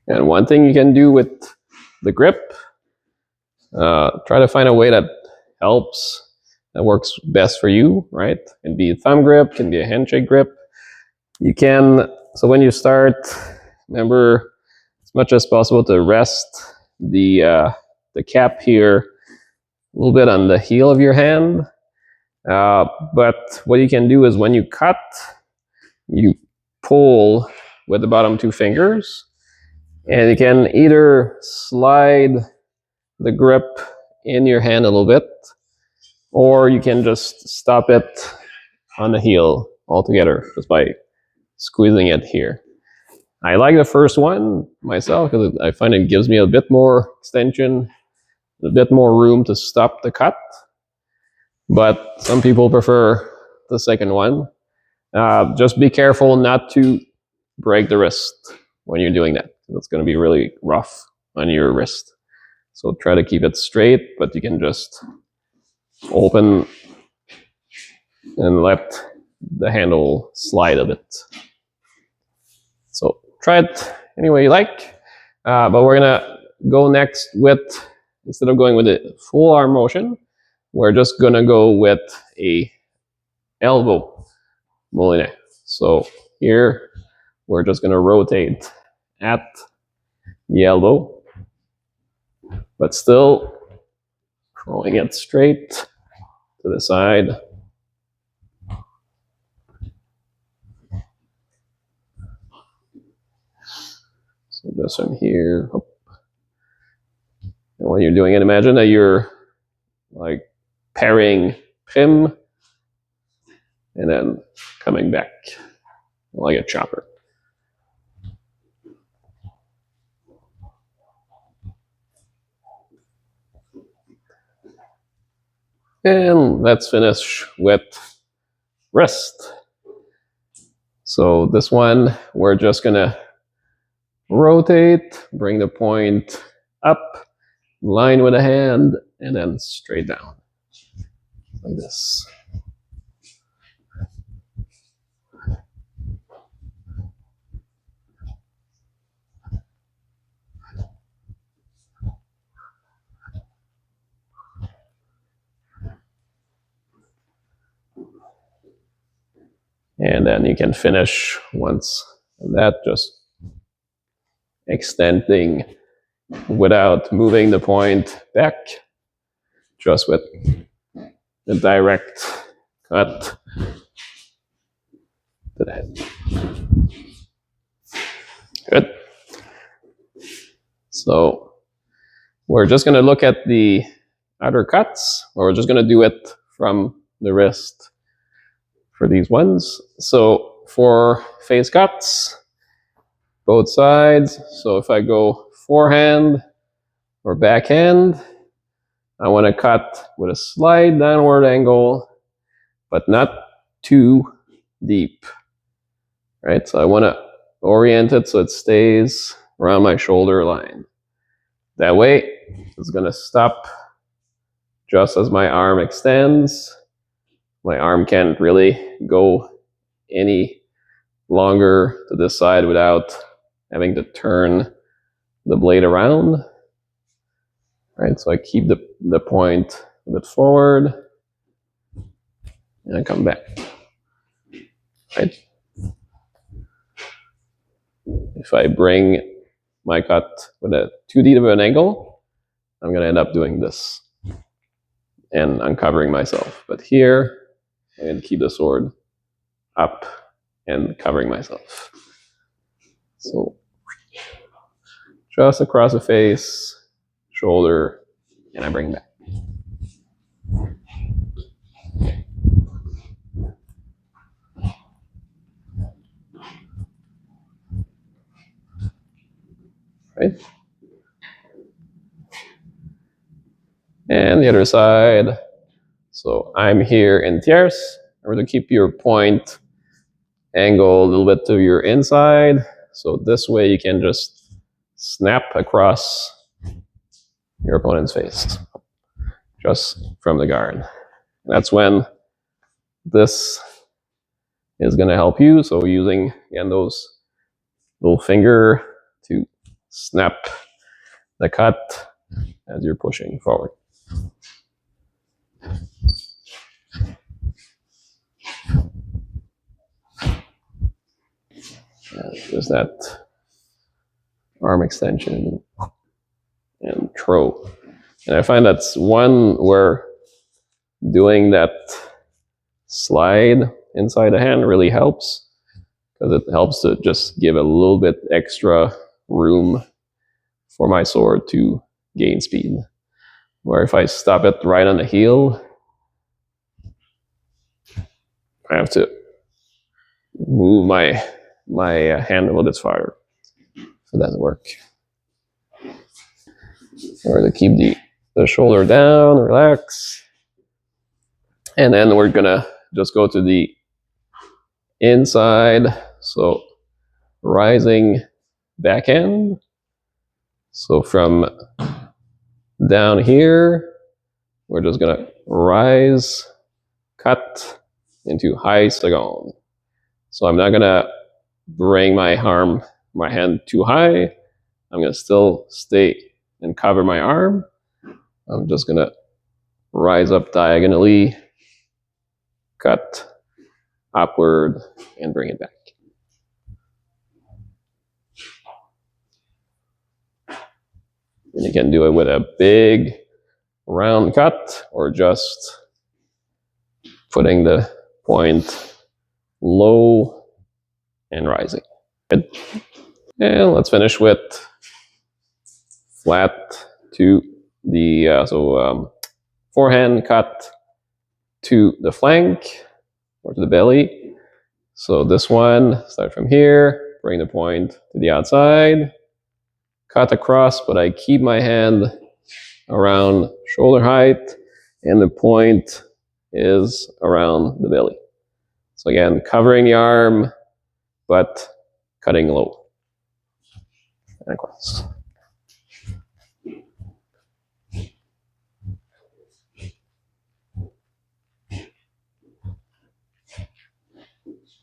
And one thing you can do with the grip, try to find a way that helps, that works best for you, right? Can be a thumb grip, can be a handshake grip. You can, so when you start, remember as much as possible to rest the cap here a little bit on the heel of your hand. But what you can do is when you cut, you pull with the bottom two fingers, and you can either slide the grip in your hand a little bit, or you can just stop it on the heel altogether just by squeezing it here. I like the first one myself because I find it gives me a bit more extension, a bit more room to stop the cut. But some people prefer the second one. Just be careful not to break the wrist when you're doing that. It's going to be really rough on your wrist. So try to keep it straight, but you can just open and let the handle slide a bit. So try it any way you like. But we're going to go next with, instead of going with a full arm motion, we're just going to go with a elbow moulinet. So here, we're just going to rotate at the elbow, but still rolling it straight to the side. So just from here. And when you're doing it, imagine that you're like parrying Prim and then coming back like a chopper. And let's finish with wrist. So this one, we're just gonna rotate, bring the point up, line with a hand, and then straight down, like this. And then you can finish once that, just extending without moving the point back, just with the direct cut to the head. Good. So we're just going to look at the other cuts, or we're just going to do it from the wrist for these ones. So for face cuts, both sides. So if I go forehand or backhand, I want to cut with a slight downward angle, but not too deep, right? So I want to orient it so it stays around my shoulder line. That way, it's going to stop just as my arm extends. My arm can't really go any longer to this side without having to turn the blade around. Right, so I keep the point a bit forward and I come back. Right. If I bring my cut with a too deep of an angle, I'm going to end up doing this and uncovering myself. But here, I'm going to keep the sword up and covering myself. So just across the face, shoulder, and I bring back. Right? And the other side. So I'm here in tierce. Remember to keep your point angle a little bit to your inside. So this way you can just snap across your opponent's face, just from the guard. That's when this is going to help you. So using, again, those little finger to snap the cut as you're pushing forward. Just that arm extension and throw. And I find that's one where doing that slide inside the hand really helps, because it helps to just give a little bit extra room for my sword to gain speed. Where if I stop it right on the heel, I have to move my hand a little bit farther for that to work. Or to keep the shoulder down, relax. And then we're gonna just go to the inside, so rising backhand. So from down here, we're just gonna rise, cut into high second. So I'm not gonna bring my hand too high. I'm gonna still stay and cover my arm. I'm just gonna rise up diagonally, cut upward, and bring it back. And you can do it with a big round cut, or just putting the point low and rising. Good. And let's finish with flat to the forehand cut to the flank or to the belly. So this one, start from here, bring the point to the outside, cut across, but I keep my hand around shoulder height, and the point is around the belly. So again, covering the arm, but cutting low and across.